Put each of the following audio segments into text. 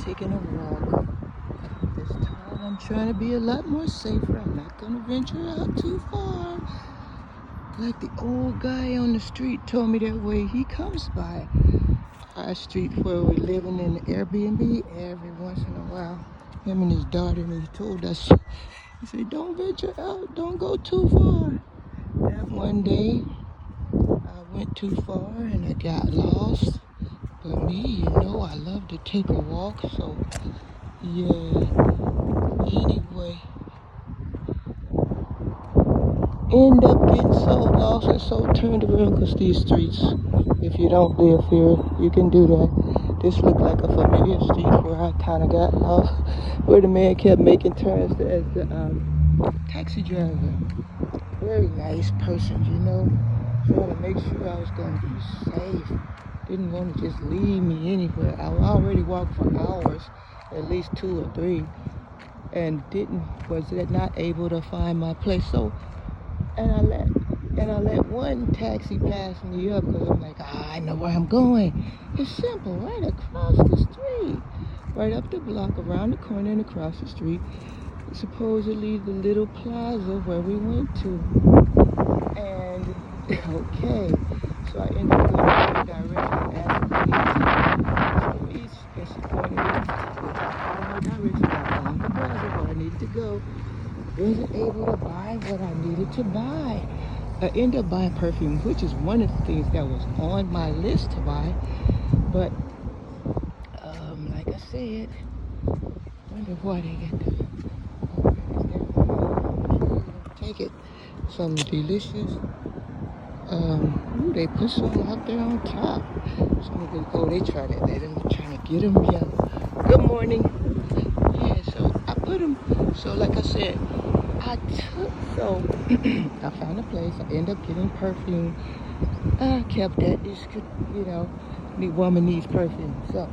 taking a walk. This time I'm trying to be a lot more safer. I'm not gonna venture out too far. Like the old guy on the street told me that way he comes by our street where we're living in the Airbnb every once in a while. Him and his daughter, and he told us, he said, don't venture out, don't go too far. That one day, I went too far and I got lost. But me, I love to take a walk, so yeah. Anyway, end up getting so lost and so turned around because these streets, if you don't live here, you can do that. This looked like a familiar street where I kind of got lost, where the man kept making turns as the taxi driver. Very nice person, trying to make sure I was going to be safe. Didn't want to just leave me anywhere. I already walked for hours, at least 2 or 3, and was not able to find my place. So, and I let one taxi pass me up because I'm like, I know where I'm going. It's simple, right across the street, right up the block, around the corner and across the street. Supposedly the little plaza where we went to. And okay, so I ended up going the direction as police. So she pointed me in the direction. I found the plaza where I needed to go. Wasn't able to buy what I needed to buy. I ended up buying perfume, which is one of the things that was on my list to buy. But like I said, wonder why they get the take it. Some delicious. They put some out there on top. Some of them, they trying to get them yellow. Good morning. Yeah, so I put them. So like I said, I found a place. I ended up getting perfume. I kept that. The woman needs perfume. So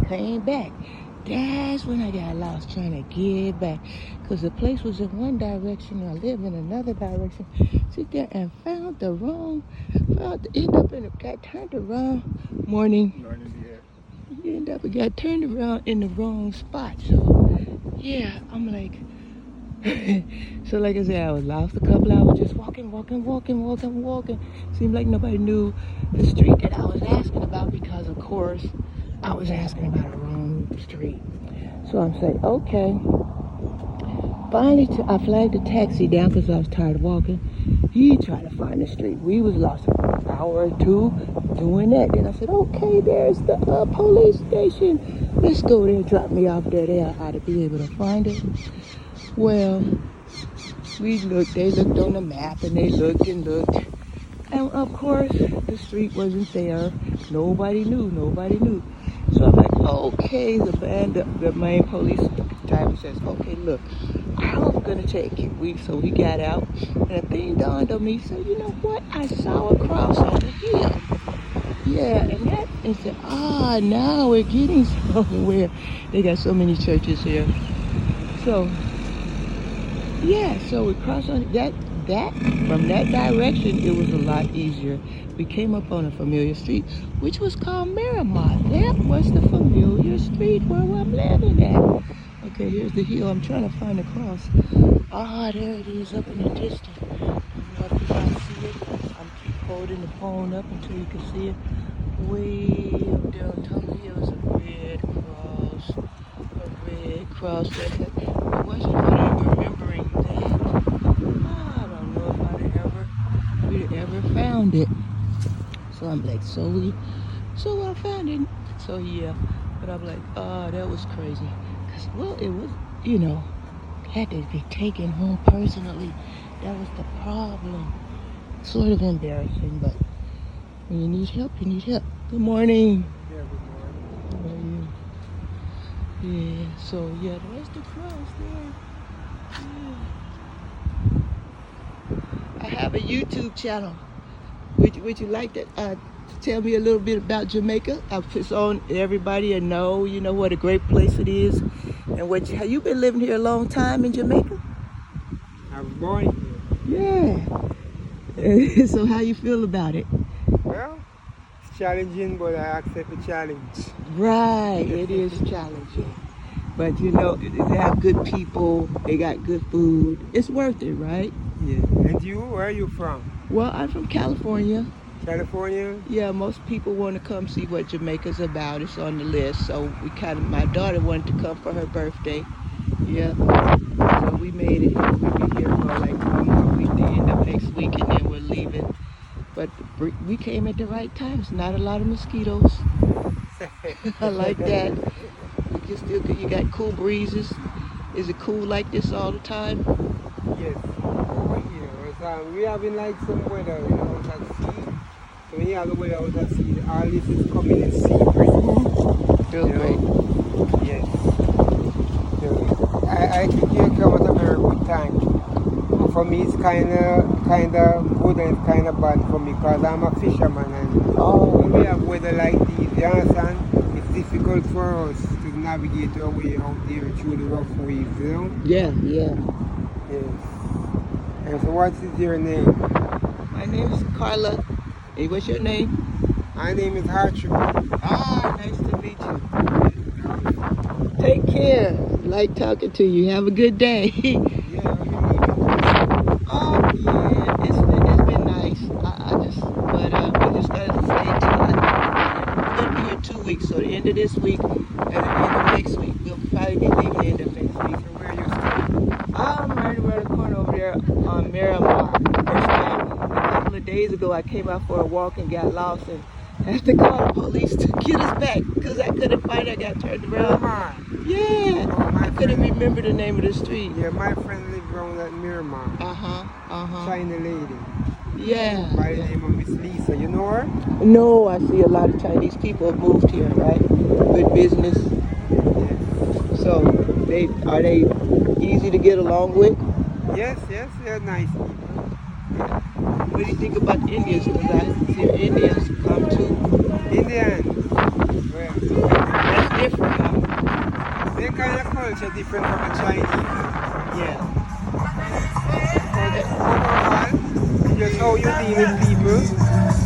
I came back. That's when I got lost trying to get back. Because the place was in one direction and I live in another direction. Sit there and got turned around. Morning. Got turned around in the wrong spot. So, yeah, I'm like, so like I said, I was lost a couple hours just walking. Seemed like nobody knew the street that I was asking about because, of course, I was asking about the wrong street. So I'm saying, okay. Finally, I flagged the taxi down because I was tired of walking. He tried to find the street. We was lost an hour or 2 doing that. Then I said, okay, there's the police station. Let's go there and drop me off there. They ought to be able to find it. Well, they looked on the map and they looked. And of course, the street wasn't there. Nobody knew. So I'm like, okay, the main police driver says, okay, look, I'm going to take you. So we got out, and a thing dawned on me. So you know what? I saw a cross on the hill. Yeah, and said, now we're getting somewhere. They got so many churches here. So, yeah, so we crossed on that. From that direction, it was a lot easier. We came up on a familiar street, which was called Miramont. That was the familiar street where I'm living at. Okay, here's the hill. I'm trying to find the cross. There it is up in the distance. I don't know if you can see it. I'm keep holding the phone up until you can see it. Way up there on top of the hill is a red cross. I wasn't remembering that. We'd ever found it. So I'm like, so I found it. So yeah, but I'm like, that was crazy. Cause it was, had to be taken home personally. That was the problem. Sort of embarrassing, but when you need help, you need help. Good morning. Yeah, good morning. How are you? Yeah, so yeah, there's the cross there. Yeah. I have a YouTube channel. Would you like to tell me a little bit about Jamaica? It's on everybody and know what a great place it is. And have you been living here a long time in Jamaica? I was born here. Yeah. So how you feel about it? Well, it's challenging, but I accept the challenge. Right, it is challenging. But you know, they have good people, they got good food. It's worth it, right? Yeah. And you, where are you from? Well, I'm from California. California? Yeah, most people want to come see what Jamaica's about. It's on the list. So my daughter wanted to come for her birthday. Yeah. So we made it. We'll be here for like 1 more week. They end up next week and then we're leaving. But we came at the right time. It's not a lot of mosquitoes. I like that. You got cool breezes. Is it cool like this all the time? Yes. Over here, we having like some weather, out at sea. So when you have the weather out at sea, all this is coming in sea breeze. Feels great. Yes. So I think you come at a very good time. For me, it's kind of good and it's kind of bad for me because I'm a fisherman and when we have weather like this, you understand, it's difficult for us to navigate our way out there through the rough waves, Yeah. Yes. And so what is your name? My name is Carla. Hey, what's your name? My name is Archie. Nice to meet you. Take care. Like talking to you. Have a good day. Yeah, it's been nice. We just started to stay we're gonna be here 2 weeks. So the end of this week and the end of next week. We'll probably be leaving the end of next week. So where are you staying? I'm right around the corner over there on Miramar. First time, a couple of days ago, I came out for a walk and got lost and had to call the police to get us back because I couldn't find it. I got turned around. Miramar. Yeah, I couldn't remember the name of the street. Yeah, my friend lived around at Miramar. China lady. Yeah. By the name of Miss Lisa. You know her? No, I see a lot of Chinese people have moved here, right? Good business. Yes. So, are they easy to get along with? Yes, they're nice people. What do you think about the Indians? Because I see Indians come too. Indians. Well, That's different, huh? their kind of culture different from the Chinese. Yeah. Overall, just how you deal with people.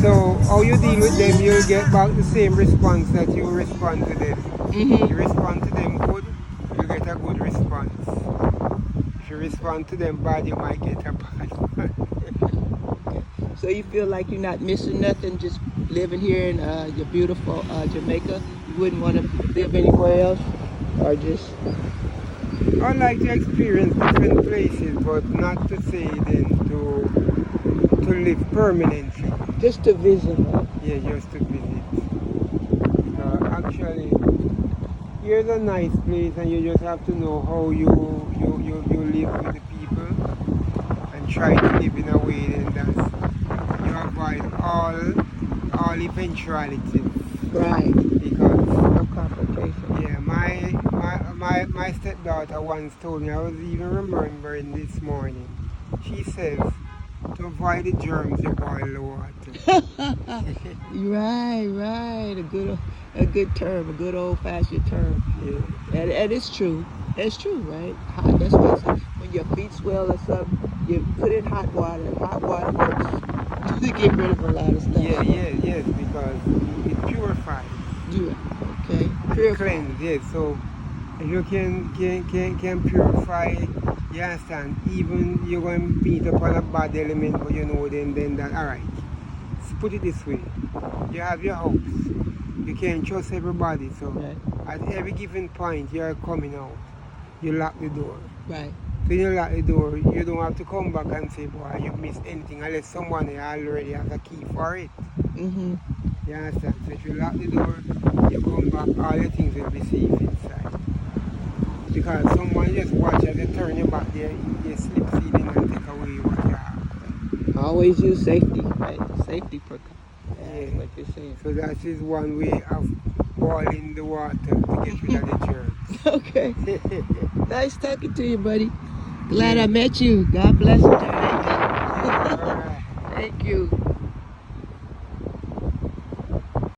So how you deal with them, you'll get back the same response that you respond to them. You respond to them good, you get a good response. If you respond to them bad, you might get a bad one. So you feel like you're not missing nothing just living here in your beautiful Jamaica? You wouldn't want to live anywhere else? Or just... I like to experience different places, but not to say then to live permanently. Just to visit, huh? Yeah, just to visit. Actually, here's a nice place, and you just have to know how you live with the people, and try to live in a way then that you avoid all eventualities. Right. Because no complication. Yeah, my stepdaughter once told me, I was even remembering this morning. She says, to avoid the germs, you boil the water. Right. A good term, a good old-fashioned term. Yeah. And it's true. It's true, right? That's why I say when your feet swell or something, you put in hot water. Hot water works to get rid of a lot of stuff. Yes, because it purifies. Yeah. Okay. Purify. Cleanse, yes. So if you can purify, you understand, even you're going to beat up on a bad element, but you know then that, alright, let's put it this way. You have your house. You can't trust everybody, so at every given point you're coming out, you lock the door. Right. So you lock the door, you don't have to come back and say, boy, you missed anything, unless someone already has a key for it. Mm-hmm. You understand? So if you lock the door, you come back, all your things will be safe inside. Because someone just watch as they turn you back there, they slip seed in and take away what you have. Always use safety, right? Safety precautions. Yeah. What you're saying. So that is one way of boiling the water to get rid of the germs. Okay. Nice talking to you, buddy. Glad I met you. God bless you, Jamaica. All right. Thank you.